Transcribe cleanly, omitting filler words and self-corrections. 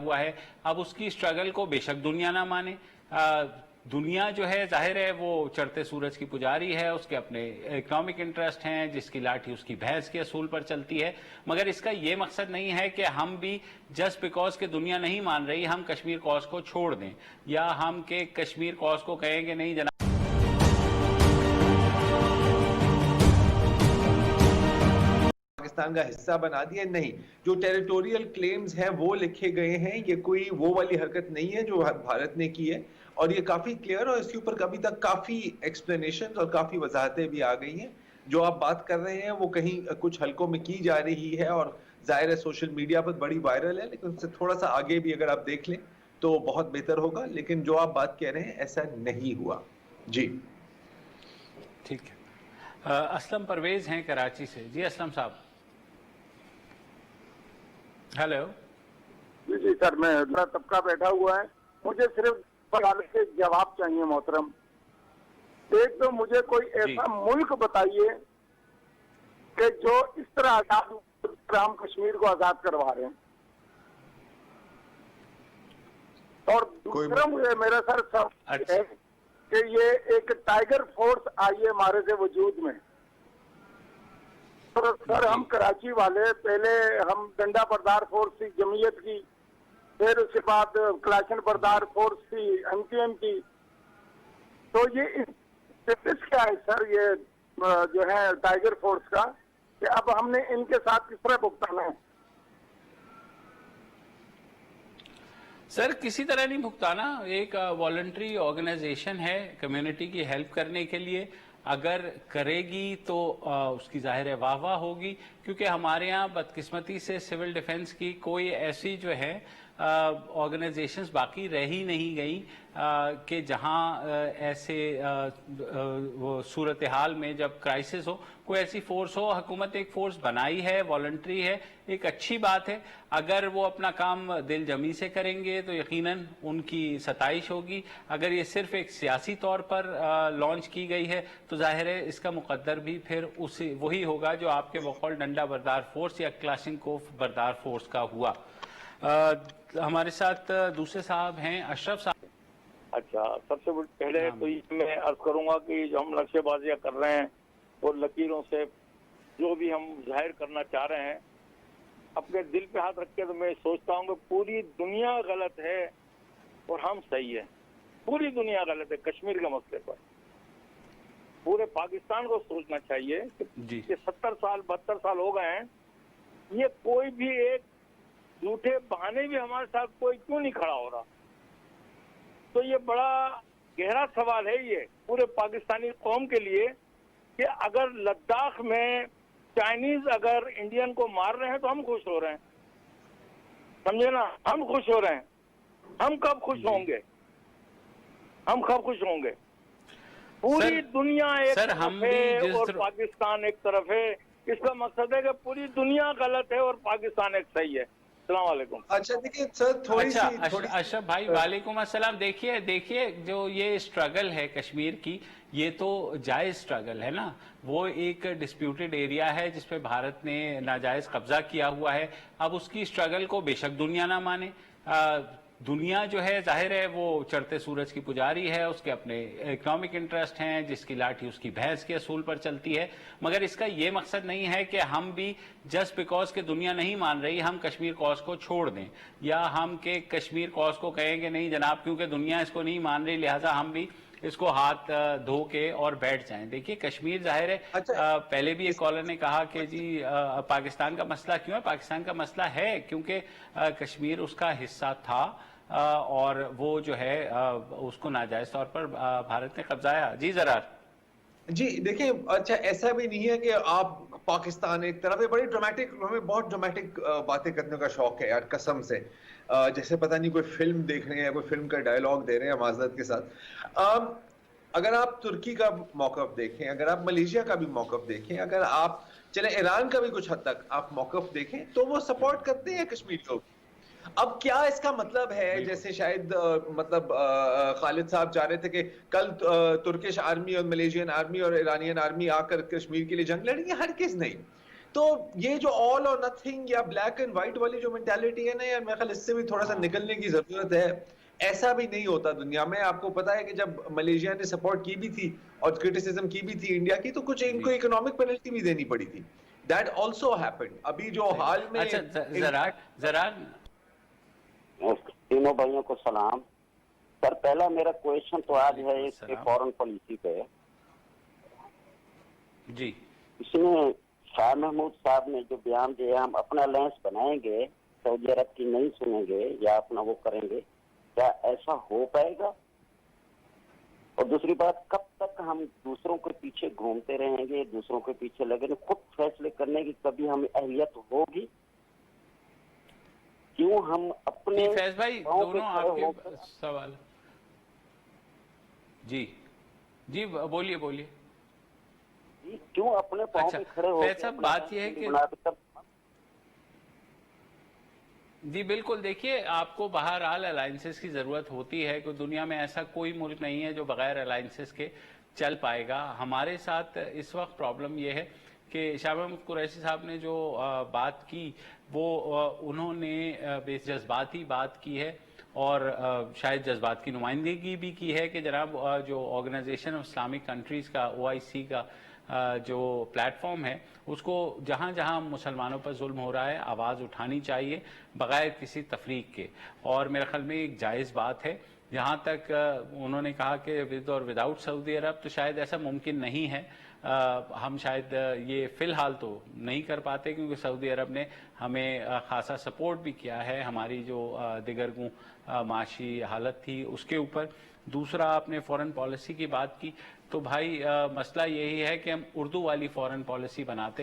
हुआ है। अब उसकी स्ट्रगल को बेशक दुनिया ना माने, दुनिया जो है जाहिर है वो चढ़ते सूरज की पुजारी है, उसके अपने इकोनॉमिक इंटरेस्ट हैं, जिसकी लाठी उसकी भैंस के असूल पर चलती है। मगर इसका ये मकसद नहीं है कि हम भी जस्ट बिकॉज के दुनिया नहीं मान रही हम कश्मीर कॉज को छोड़ दें, या हम के कश्मीर कॉज को कहेंगे नहीं जनाब पाकिस्तान का हिस्सा बना दिया। नहीं, जो टेरिटोरियल क्लेम्स हैं वो लिखे गए हैं, ये कोई वो वाली हरकत नहीं है जो भारत ने की है, और ये काफी क्लियर, और इसके ऊपर अभी तक काफी एक्सप्लेनेशन और काफी वजाहतें भी आ गई हैं। जो आप बात कर रहे हैं वो कहीं कुछ हलकों में की जा रही है, और जाहिर है सोशल मीडिया पर बड़ी वायरल है, लेकिन उससे थोड़ा सा आगे भी अगर आप देख लें तो बहुत बेहतर होगा। लेकिन जो आप बात कह रहे हैं ऐसा नहीं हुआ जी। ठीक है। असलम परवेज हैं कराची से। जी असलम साहब। हेलो जी जी सर, मैं मेरा तबका बैठा हुआ है, मुझे सिर्फ सवाल के जवाब चाहिए मोहतरम। एक तो मुझे कोई ऐसा मुल्क बताइए कि जो इस तरह आजाद हम कश्मीर को आजाद करवा रहे हैं, और दूसरा मुझे मेरा सर सवाल है कि ये एक टाइगर फोर्स आई है हमारे से वजूद में। तो सर हम कराची वाले, पहले हम डंडा बरदार फोर्स थी जमीयत की, फिर उसके बाद क्लाशन बरदार फोर्स थी एमटीएम की। तो ये स्टेटस क्या है सर ये जो है टाइगर फोर्स का, कि अब हमने इनके साथ किस तरह भुगताना है? सर किसी तरह नहीं भुगताना, एक वॉलंटरी ऑर्गेनाइजेशन है कम्युनिटी की हेल्प करने के लिए। अगर करेगी तो उसकी जाहिर है वाह वाह होगी, क्योंकि हमारे यहाँ बदकिस्मती से सिविल डिफेंस की कोई ऐसी जो है ऑर्गेनाइजेशंस बाकी रह ही नहीं गई कि जहां ऐसे वो सूरत हाल में जब क्राइसिस हो कोई ऐसी फोर्स हो। हुकूमत एक फोर्स बनाई है, वॉलंटरी है, एक अच्छी बात है। अगर वो अपना काम दिल जमी से करेंगे तो यकीनन उनकी सताइश होगी। अगर ये सिर्फ एक सियासी तौर पर लॉन्च की गई है तो जाहिर है इसका मुकद्दर भी फिर उसी वही होगा जो आपके बकौल डंडा बरदार फोर्स या क्लाशिनकोफ बरदार फोर्स का हुआ। हमारे साथ दूसरे साहब हैं अशरफ साहब। अच्छा, सबसे पहले तो ये मैं अर्ज करूंगा कि जो हम नक्शेबाजियां कर रहे हैं और लकीरों से जो भी हम जाहिर करना चाह रहे हैं, अपने दिल पे हाथ रख के तो मैं सोचता हूँ कि पूरी दुनिया गलत है और हम सही है। पूरी दुनिया गलत है कश्मीर के मसले पर। पूरे पाकिस्तान को सोचना चाहिए कि 70 साल 72 साल हो गए हैं, ये कोई भी एक झूठे बहाने भी हमारे साथ कोई क्यों नहीं खड़ा हो रहा। तो ये बड़ा गहरा सवाल है ये पूरे पाकिस्तानी कौम के लिए कि अगर लद्दाख में चाइनीज अगर इंडियन को मार रहे हैं तो हम खुश हो रहे हैं, समझे ना, हम खुश हो रहे हैं। हम कब खुश होंगे? हम कब खुश होंगे? पूरी दुनिया एक तरफ है और पाकिस्तान एक तरफ है। इसका मकसद है कि पूरी दुनिया गलत है और पाकिस्तान एक सही है। अस्सलाम वालेकुम। अच्छा देखिए सर, थोड़ी सी अशरफ भाई वालेकुम अस्सलाम। देखिए जो ये स्ट्रगल है कश्मीर की, ये तो जायज स्ट्रगल है ना। वो एक डिस्प्यूटेड एरिया है जिसपे भारत ने नाजायज कब्जा किया हुआ है। अब उसकी स्ट्रगल को बेशक दुनिया ना माने, दुनिया जो है जाहिर है वो चढ़ते सूरज की पुजारी है, उसके अपने इकोनॉमिक इंटरेस्ट हैं, जिसकी लाठी उसकी भैंस के असूल पर चलती है। मगर इसका ये मकसद नहीं है कि हम भी जस्ट बिकॉज के दुनिया नहीं मान रही हम कश्मीर कॉज को छोड़ दें, या हम के कश्मीर कॉज को कहेंगे नहीं जनाब क्योंकि दुनिया इसको नहीं मान रही लिहाजा हम भी इसको हाथ धो के और बैठ जाएं। देखिए कश्मीर जाहिर है पहले भी एक कॉलर ने कहा कि जी पाकिस्तान का मसला क्यों है। पाकिस्तान का मसला है क्योंकि कश्मीर उसका हिस्सा था और वो जो है उसको नाजायज तौर पर भारत ने कब्जाया। जी जरा जी देखिए, अच्छा ऐसा भी नहीं है कि आप पाकिस्तान एक तरफ है। बड़ी ड्रामेटिक, हमें बहुत ड्रामेटिक बातें करने का शौक है यार कसम से, जैसे पता नहीं कोई फिल्म देख रहे हैं, कोई फिल्म का डायलॉग दे रहे हैं माजरत के साथ। अगर आप तुर्की का मौकफ देखें, अगर आप मलेशिया का भी मौकफ देखें, अगर आप चले ईरान का भी कुछ हद तक आप मौकफ देखें, तो वो सपोर्ट करते हैं कश्मीर को। अब क्या इसका मतलब है, जैसे शायद मतलब खालिद साहब चाह रहे थे कि कल तुर्किश आर्मी और मलेशियन आर्मी और ईरानियन आर्मी आकर कश्मीर के लिए जंग लड़ेंगे, हरगिज़ नहीं। तो ये जो ऑल और नथिंग या ब्लैक एंड व्हाइट वाली जो मेंटालिटी है ना यार, मेरे ख्याल इससे भी थोड़ा सा निकलने की जरूरत है। ऐसा भी नहीं होता दुनिया में। आपको पता है कि जब मलेशिया ने सपोर्ट की भी थी और क्रिटिसिज्म की भी थी इंडिया की, तो कुछ इनको इकोनॉमिक पेनल्टी भी देनी पड़ी थी। That also happened. अभी जो हाल में अच्छा जरा जरा तीनों भाइयों को सलाम। सर पहला मेरा क्वेश्चन तो आज है इसके सलाम। फॉरेन पॉलिसी पे। जी इसमें शाह महमूद साहब ने जो बयान दिया, हम अपना अलायंस बनाएंगे, सऊदी अरब की नहीं सुनेंगे या अपना वो करेंगे, क्या ऐसा हो पाएगा? और दूसरी बात, कब तक हम दूसरों के पीछे घूमते रहेंगे, दूसरों के पीछे लगे? खुद फैसले करने की कभी हमें अहलियत होगी? क्यों हम अपने फैज भाई पाँव पे दोनों खड़े आपके होकर- सवाल। जी जी बोलिए बोलिए। क्यों अपने पाँव अच्छा, पे खड़े होकर फैज साहब, अपना बात यह है कंट्री कि बनाकर जी बिल्कुल, देखिए आपको बहरहाल अलायंसेस की ज़रूरत होती है, कि दुनिया में ऐसा कोई मुल्क नहीं है जो बगैर अलायंसेस के चल पाएगा। हमारे साथ इस वक्त प्रॉब्लम यह है कि शाह महमूद कुरैशी साहब ने जो बात की वो उन्होंने जज्बाती बात की है, और शायद जज्बात की नुमाइंदगी भी की है कि जनाब जो ऑर्गेनाइजेशन ऑफ इस्लामिक कंट्रीज़ का OIC का जो प्लेटफॉर्म है, उसको जहाँ जहाँ मुसलमानों पर जुल्म हो रहा है आवाज़ उठानी चाहिए बग़ैर किसी तफरीक के। और मेरे ख्याल में एक जायज़ बात है। जहाँ तक उन्होंने कहा कि विद और विदाउट सऊदी अरब, तो शायद ऐसा मुमकिन नहीं है। हम शायद ये फ़िलहाल तो नहीं कर पाते, क्योंकि सऊदी अरब ने हमें ख़ासा सपोर्ट भी किया है हमारी जो दिगरगू माशी हालत थी उसके ऊपर। दूसरा, आपने फॉरेन पॉलिसी की बात की, तो भाई मसला यही है कि हम उर्दू वाली फॉरेन पॉलिसी बनाते हैं।